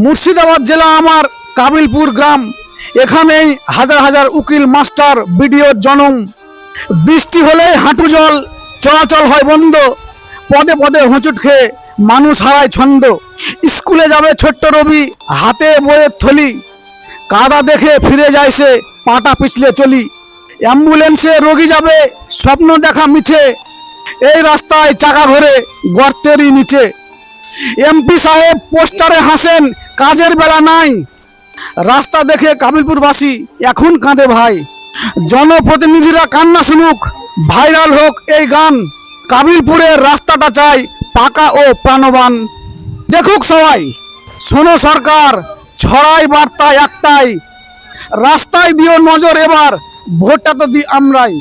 মুর্শিদাবাদ জেলা আমার কাবিলপুর গ্রাম। এখানেই হাজার হাজার উকিল মাস্টার বিডিওর জনম। বৃষ্টি হলে হাঁটু জল, চলাচল হয় বন্ধ। পদে পদে হোঁচট খেয়ে মানুষ হারায় ছন্দ। স্কুলে যাবে ছোট্ট রবি, হাতে বইয়ের থলি। কাদা দেখে ফিরে যায় সে, পাটা পিছলে চলি। অ্যাম্বুলেন্সে রোগী যাবে, স্বপ্ন দেখা মিছে। এই রাস্তায় চাকা ঘোরে গর্তেরই নিচে। এমপি সাহেব পোস্টারে হাসেন, কাজের বেলা নাই। রাস্তা দেখে কাবিলপুরবাসী এখন কাঁদে ভাই। জনপ্রতিনিধিরা কান্না শুনুক, ভাইরাল হোক এই গান। কাবিলপুরের রাস্তাটা চাই পাকা ও প্রাণবান। দেখুক সবাই, শোনো সরকার, ছড়াই বার্তা একটাই। রাস্তায় দিও নজর এবার, ভোটটা তো দিই আমরাই।